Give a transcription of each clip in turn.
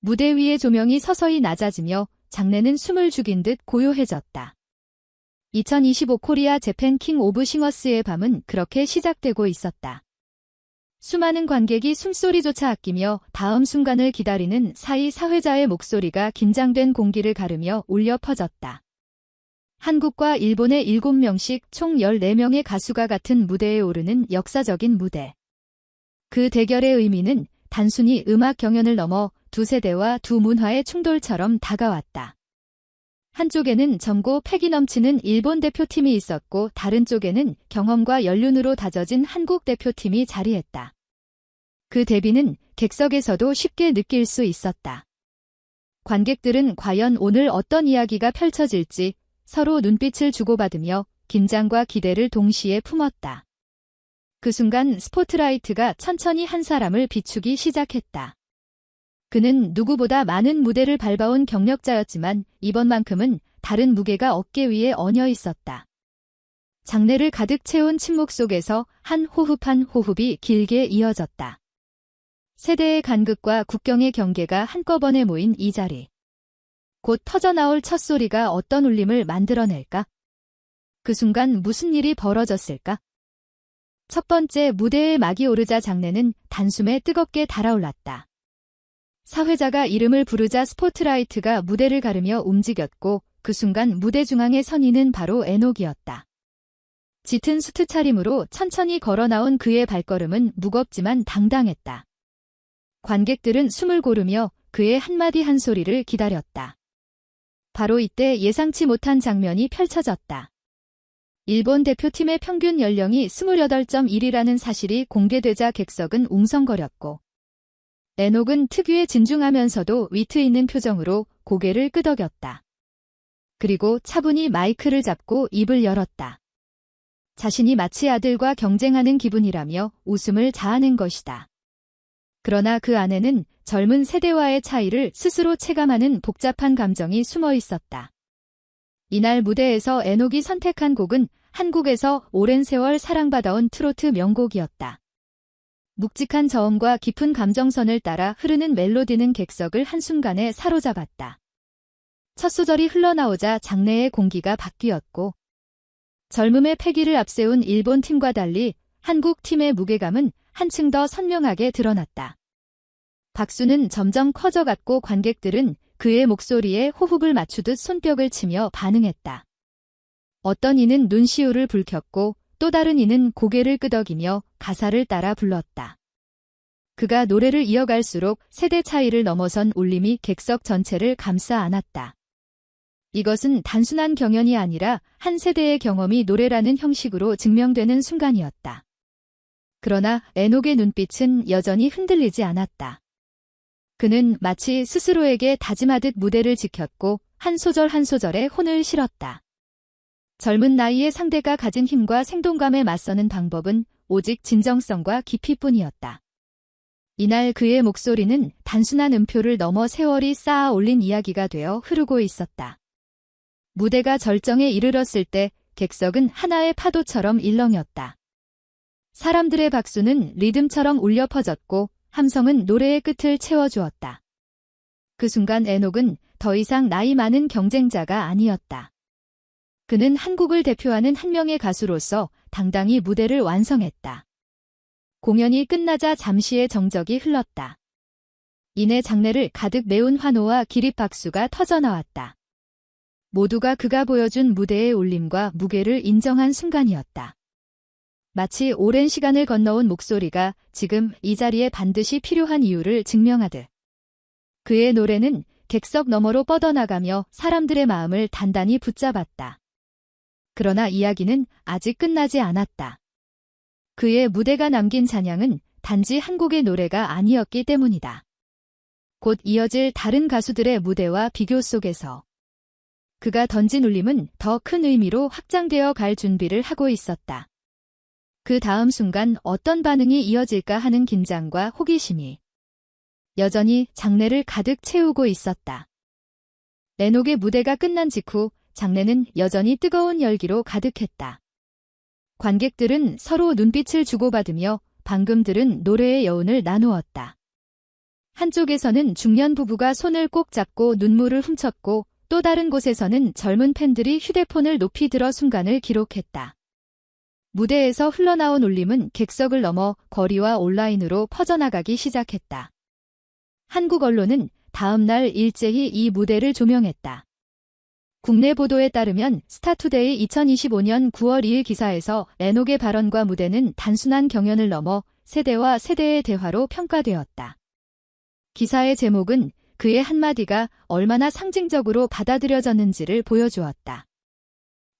무대 위의 조명이 서서히 낮아지며 장내는 숨을 죽인 듯 고요해졌다. 2025 코리아 재팬 킹 오브 싱어스의 밤은 그렇게 시작되고 있었다. 수많은 관객이 숨소리조차 아끼며 다음 순간을 기다리는 사이 사회자의 목소리가 긴장된 공기를 가르며 울려 퍼졌다. 한국과 일본의 7명씩 총 14명의 가수가 같은 무대에 오르는 역사적인 무대. 그 대결의 의미는 단순히 음악 경연을 넘어 두 세대와 두 문화의 충돌처럼 다가왔다. 한쪽에는 젊고 패기 넘치는 일본 대표팀이 있었고 다른 쪽에는 경험과 연륜으로 다져진 한국 대표팀이 자리했다. 그 대비는 객석에서도 쉽게 느낄 수 있었다. 관객들은 과연 오늘 어떤 이야기가 펼쳐질지 서로 눈빛을 주고받으며 긴장과 기대를 동시에 품었다. 그 순간 스포트라이트가 천천히 한 사람을 비추기 시작했다. 그는 누구보다 많은 무대를 밟아온 경력자였지만 이번만큼은 다른 무게가 어깨 위에 얹혀 있었다. 장내를 가득 채운 침묵 속에서 한 호흡 한 호흡이 길게 이어졌다. 세대의 간극과 국경의 경계가 한꺼번에 모인 이 자리. 곧 터져나올 첫 소리가 어떤 울림을 만들어낼까? 그 순간 무슨 일이 벌어졌을까? 첫 번째 무대에 막이 오르자 장내는 단숨에 뜨겁게 달아올랐다. 사회자가 이름을 부르자 스포트라이트가 무대를 가르며 움직였고 그 순간 무대 중앙에 선 이는 바로 에녹이었다. 짙은 수트 차림으로 천천히 걸어 나온 그의 발걸음은 무겁지만 당당했다. 관객들은 숨을 고르며 그의 한마디 한 소리를 기다렸다. 바로 이때 예상치 못한 장면이 펼쳐졌다. 일본 대표팀의 평균 연령이 28.1이라는 사실이 공개되자 객석은 웅성거렸고 에녹은 특유의 진중하면서도 위트 있는 표정으로 고개를 끄덕였다. 그리고 차분히 마이크를 잡고 입을 열었다. 자신이 마치 아들과 경쟁하는 기분이라며 웃음을 자아낸 것이다. 그러나 그 안에는 젊은 세대와의 차이를 스스로 체감하는 복잡한 감정이 숨어 있었다. 이날 무대에서 에녹이 선택한 곡은 한국에서 오랜 세월 사랑받아온 트로트 명곡이었다. 묵직한 저음과 깊은 감정선을 따라 흐르는 멜로디는 객석을 한순간에 사로잡았다. 첫 소절이 흘러나오자 장내의 공기가 바뀌었고 젊음의 패기를 앞세운 일본 팀과 달리 한국 팀의 무게감은 한층 더 선명하게 드러났다. 박수는 점점 커져갔고 관객들은 그의 목소리에 호흡을 맞추듯 손뼉을 치며 반응했다. 어떤 이는 눈시울을 붉혔고 또 다른 이는 고개를 끄덕이며 가사를 따라 불렀다. 그가 노래를 이어갈수록 세대 차이를 넘어선 울림이 객석 전체를 감싸 안았다. 이것은 단순한 경연이 아니라 한 세대의 경험이 노래라는 형식으로 증명되는 순간이었다. 그러나 에녹의 눈빛은 여전히 흔들리지 않았다. 그는 마치 스스로에게 다짐하듯 무대를 지켰고 한 소절 한 소절에 혼을 실었다. 젊은 나이의 상대가 가진 힘과 생동감에 맞서는 방법은 오직 진정성과 깊이뿐이었다. 이날 그의 목소리는 단순한 음표를 넘어 세월이 쌓아 올린 이야기가 되어 흐르고 있었다. 무대가 절정에 이르렀을 때 객석은 하나의 파도처럼 일렁였다. 사람들의 박수는 리듬처럼 울려 퍼졌고 함성은 노래의 끝을 채워주었다. 그 순간 에녹은 더 이상 나이 많은 경쟁자가 아니었다. 그는 한국을 대표하는 한 명의 가수로서 당당히 무대를 완성했다. 공연이 끝나자 잠시의 정적이 흘렀다. 이내 장내를 가득 메운 환호와 기립박수가 터져나왔다. 모두가 그가 보여준 무대의 울림과 무게를 인정한 순간이었다. 마치 오랜 시간을 건너온 목소리가 지금 이 자리에 반드시 필요한 이유를 증명하듯. 그의 노래는 객석 너머로 뻗어나가며 사람들의 마음을 단단히 붙잡았다. 그러나 이야기는 아직 끝나지 않았다. 그의 무대가 남긴 잔향은 단지 한 곡의 노래가 아니었기 때문이다. 곧 이어질 다른 가수들의 무대와 비교 속에서 그가 던진 울림은 더 큰 의미로 확장되어 갈 준비를 하고 있었다. 그 다음 순간 어떤 반응이 이어질까 하는 긴장과 호기심이 여전히 장내를 가득 채우고 있었다. 에녹의 무대가 끝난 직후 장내는 여전히 뜨거운 열기로 가득했다. 관객들은 서로 눈빛을 주고받으며 방금 들은 노래의 여운을 나누었다. 한쪽에서는 중년 부부가 손을 꼭 잡고 눈물을 훔쳤고 또 다른 곳에서는 젊은 팬들이 휴대폰을 높이 들어 순간을 기록했다. 무대에서 흘러나온 울림은 객석을 넘어 거리와 온라인으로 퍼져나가기 시작했다. 한국 언론은 다음 날 일제히 이 무대를 조명했다. 국내 보도에 따르면 스타투데이 2025년 9월 2일 기사에서 에녹의 발언과 무대는 단순한 경연을 넘어 세대와 세대의 대화로 평가되었다. 기사의 제목은 그의 한마디가 얼마나 상징적으로 받아들여졌는지를 보여주었다.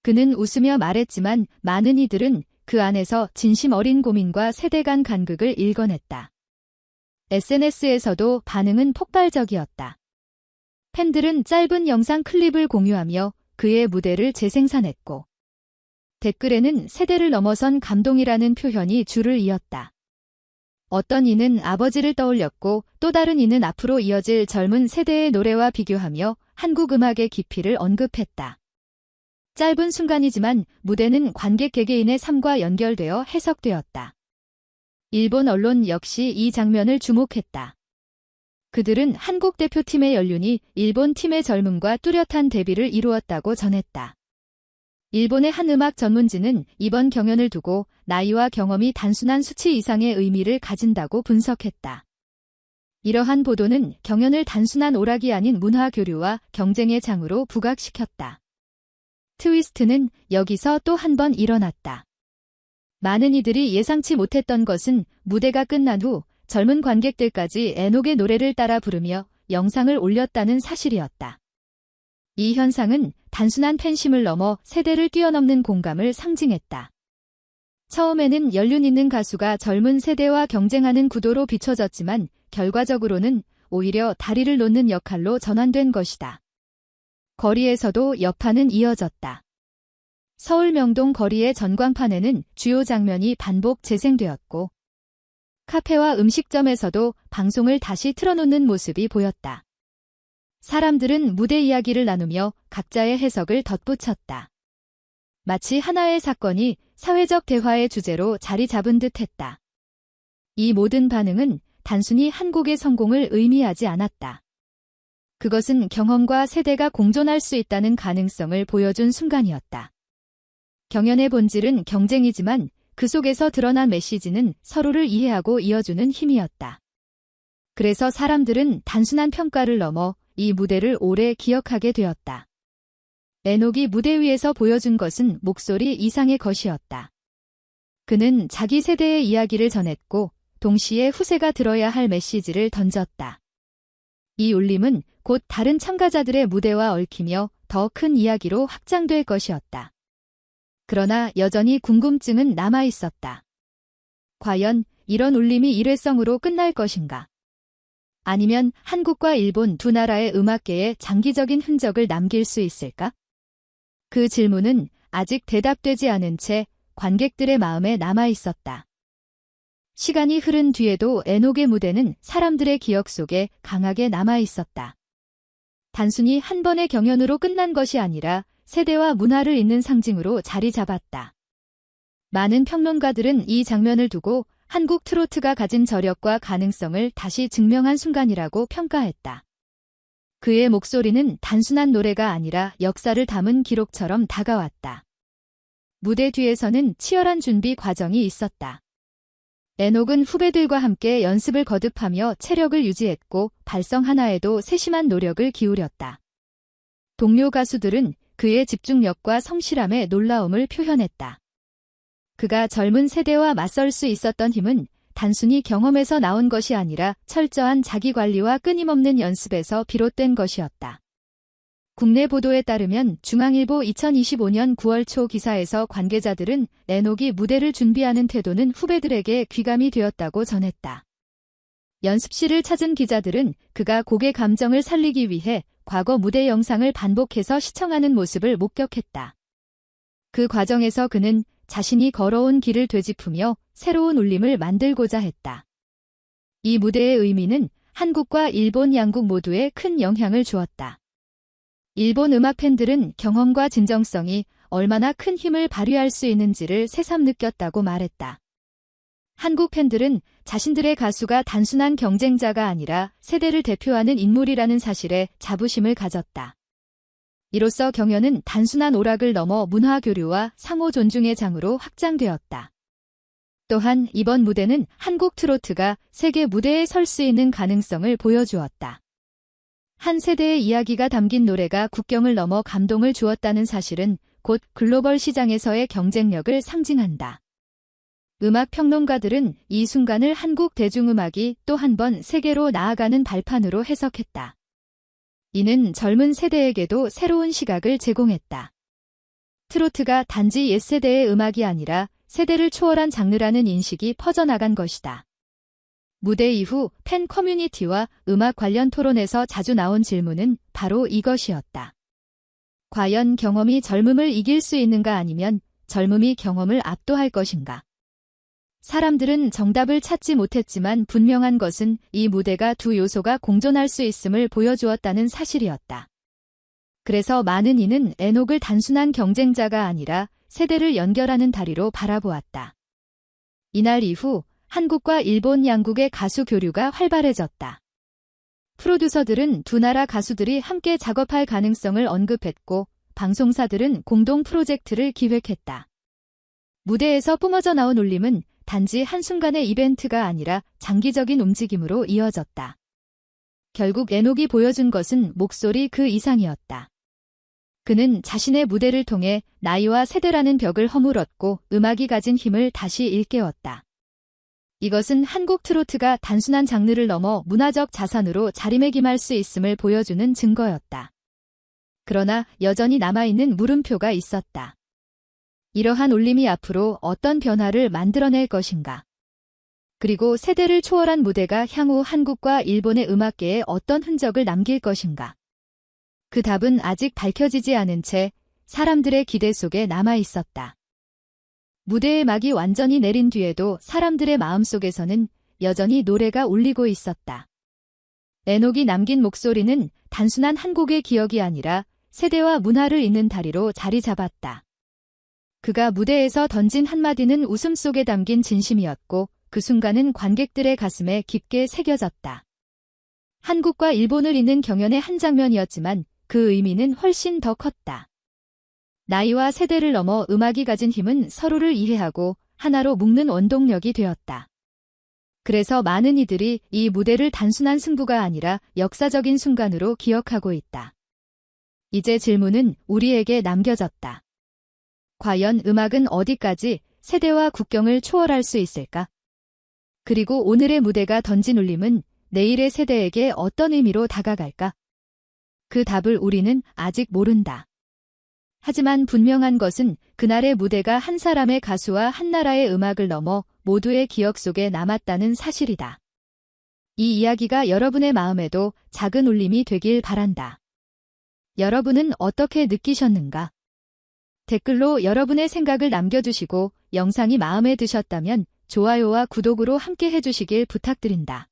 그는 웃으며 말했지만 많은 이들은 그 안에서 진심 어린 고민과 세대 간 간극을 읽어냈다. SNS에서도 반응은 폭발적이었다. 팬들은 짧은 영상 클립을 공유하며 그의 무대를 재생산했고 댓글에는 세대를 넘어선 감동이라는 표현이 줄을 이었다. 어떤 이는 아버지를 떠올렸고 또 다른 이는 앞으로 이어질 젊은 세대의 노래와 비교하며 한국 음악의 깊이를 언급했다. 짧은 순간이지만 무대는 관객 개개인의 삶과 연결되어 해석되었다. 일본 언론 역시 이 장면을 주목했다. 그들은 한국 대표팀의 연륜이 일본 팀의 젊음과 뚜렷한 대비를 이루었다고 전했다. 일본의 한 음악 전문지는 이번 경연을 두고 나이와 경험이 단순한 수치 이상의 의미를 가진다고 분석했다. 이러한 보도는 경연을 단순한 오락이 아닌 문화 교류와 경쟁의 장으로 부각시켰다. 트위스트는 여기서 또 한 번 일어났다. 많은 이들이 예상치 못했던 것은 무대가 끝난 후 젊은 관객들까지 에녹의 노래를 따라 부르며 영상을 올렸다는 사실이었다. 이 현상은 단순한 팬심을 넘어 세대를 뛰어넘는 공감을 상징했다. 처음에는 연륜 있는 가수가 젊은 세대와 경쟁하는 구도로 비춰졌지만 결과적으로는 오히려 다리를 놓는 역할로 전환된 것이다. 거리에서도 여파는 이어졌다. 서울 명동 거리의 전광판에는 주요 장면이 반복 재생되었고 카페와 음식점에서도 방송을 다시 틀어놓는 모습이 보였다. 사람들은 무대 이야기를 나누며 각자의 해석을 덧붙였다. 마치 하나의 사건이 사회적 대화의 주제로 자리 잡은 듯 했다. 이 모든 반응은 단순히 한국의 성공을 의미하지 않았다. 그것은 경험과 세대가 공존할 수 있다는 가능성을 보여준 순간이었다. 경연의 본질은 경쟁이지만 그 속에서 드러난 메시지는 서로를 이해하고 이어주는 힘이었다. 그래서 사람들은 단순한 평가를 넘어 이 무대를 오래 기억하게 되었다. 에녹이 무대 위에서 보여준 것은 목소리 이상의 것이었다. 그는 자기 세대의 이야기를 전했고 동시에 후세가 들어야 할 메시지를 던졌다. 이 울림은 곧 다른 참가자들의 무대와 얽히며 더 큰 이야기로 확장될 것이었다. 그러나 여전히 궁금증은 남아 있었다. 과연 이런 울림이 일회성으로 끝날 것인가? 아니면 한국과 일본 두 나라의 음악계에 장기적인 흔적을 남길 수 있을까? 그 질문은 아직 대답되지 않은 채 관객들의 마음에 남아 있었다. 시간이 흐른 뒤에도 에녹의 무대는 사람들의 기억 속에 강하게 남아 있었다. 단순히 한 번의 경연으로 끝난 것이 아니라 세대와 문화를 잇는 상징으로 자리 잡았다. 많은 평론가들은 이 장면을 두고 한국 트로트가 가진 저력과 가능성을 다시 증명한 순간이라고 평가했다. 그의 목소리는 단순한 노래가 아니라 역사를 담은 기록처럼 다가왔다. 무대 뒤에서는 치열한 준비 과정이 있었다. 에녹은 후배들과 함께 연습을 거듭하며 체력을 유지했고 발성 하나에도 세심한 노력을 기울였다. 동료 가수들은 그의 집중력과 성실함에 놀라움을 표현했다. 그가 젊은 세대와 맞설 수 있었던 힘은 단순히 경험에서 나온 것이 아니라 철저한 자기관리와 끊임없는 연습에서 비롯된 것이었다. 국내 보도에 따르면 중앙일보 2025년 9월 초 기사에서 관계자들은 에녹이 무대를 준비하는 태도는 후배들에게 귀감이 되었다고 전했다. 연습실을 찾은 기자들은 그가 곡의 감정을 살리기 위해 과거 무대 영상을 반복해서 시청하는 모습을 목격했다. 그 과정에서 그는 자신이 걸어온 길을 되짚으며 새로운 울림을 만들고자 했다. 이 무대의 의미는 한국과 일본 양국 모두에 큰 영향을 주었다. 일본 음악 팬들은 경험과 진정성이 얼마나 큰 힘을 발휘할 수 있는지를 새삼 느꼈다고 말했다. 한국 팬들은 자신들의 가수가 단순한 경쟁자가 아니라 세대를 대표하는 인물이라는 사실에 자부심을 가졌다. 이로써 경연은 단순한 오락을 넘어 문화 교류와 상호 존중의 장으로 확장되었다. 또한 이번 무대는 한국 트로트가 세계 무대에 설 수 있는 가능성을 보여주었다. 한 세대의 이야기가 담긴 노래가 국경을 넘어 감동을 주었다는 사실은 곧 글로벌 시장에서의 경쟁력을 상징한다. 음악 평론가들은 이 순간을 한국 대중음악이 또 한 번 세계로 나아가는 발판으로 해석했다. 이는 젊은 세대에게도 새로운 시각을 제공했다. 트로트가 단지 옛세대의 음악이 아니라 세대를 초월한 장르라는 인식이 퍼져나간 것이다. 무대 이후 팬 커뮤니티와 음악 관련 토론에서 자주 나온 질문은 바로 이것이었다. 과연 경험이 젊음을 이길 수 있는가 아니면 젊음이 경험을 압도할 것인가? 사람들은 정답을 찾지 못했지만 분명한 것은 이 무대가 두 요소가 공존할 수 있음을 보여주었다는 사실이었다. 그래서 많은 이는 에녹을 단순한 경쟁자가 아니라 세대를 연결하는 다리로 바라보았다. 이날 이후 한국과 일본 양국의 가수 교류가 활발해졌다. 프로듀서들은 두 나라 가수들이 함께 작업할 가능성을 언급했고 방송사들은 공동 프로젝트를 기획했다. 무대에서 뿜어져 나온 울림은 단지 한순간의 이벤트가 아니라 장기적인 움직임으로 이어졌다. 결국 에녹이 보여준 것은 목소리 그 이상이었다. 그는 자신의 무대를 통해 나이와 세대라는 벽을 허물었고 음악이 가진 힘을 다시 일깨웠다. 이것은 한국 트로트가 단순한 장르를 넘어 문화적 자산으로 자리매김할 수 있음을 보여주는 증거였다. 그러나 여전히 남아있는 물음표가 있었다. 이러한 울림이 앞으로 어떤 변화를 만들어낼 것인가? 그리고 세대를 초월한 무대가 향후 한국과 일본의 음악계에 어떤 흔적을 남길 것인가? 그 답은 아직 밝혀지지 않은 채 사람들의 기대 속에 남아 있었다. 무대의 막이 완전히 내린 뒤에도 사람들의 마음속에서는 여전히 노래가 울리고 있었다. 에녹이 남긴 목소리는 단순한 한 곡의 기억이 아니라 세대와 문화를 잇는 다리로 자리 잡았다. 그가 무대에서 던진 한마디는 웃음 속에 담긴 진심이었고 그 순간은 관객들의 가슴에 깊게 새겨졌다. 한국과 일본을 잇는 경연의 한 장면이었지만 그 의미는 훨씬 더 컸다. 나이와 세대를 넘어 음악이 가진 힘은 서로를 이해하고 하나로 묶는 원동력이 되었다. 그래서 많은 이들이 이 무대를 단순한 승부가 아니라 역사적인 순간으로 기억하고 있다. 이제 질문은 우리에게 남겨졌다. 과연 음악은 어디까지 세대와 국경을 초월할 수 있을까? 그리고 오늘의 무대가 던진 울림은 내일의 세대에게 어떤 의미로 다가갈까? 그 답을 우리는 아직 모른다. 하지만 분명한 것은 그날의 무대가 한 사람의 가수와 한 나라의 음악을 넘어 모두의 기억 속에 남았다는 사실이다. 이 이야기가 여러분의 마음에도 작은 울림이 되길 바란다. 여러분은 어떻게 느끼셨는가? 댓글로 여러분의 생각을 남겨주시고 영상이 마음에 드셨다면 좋아요와 구독으로 함께 해주시길 부탁드린다.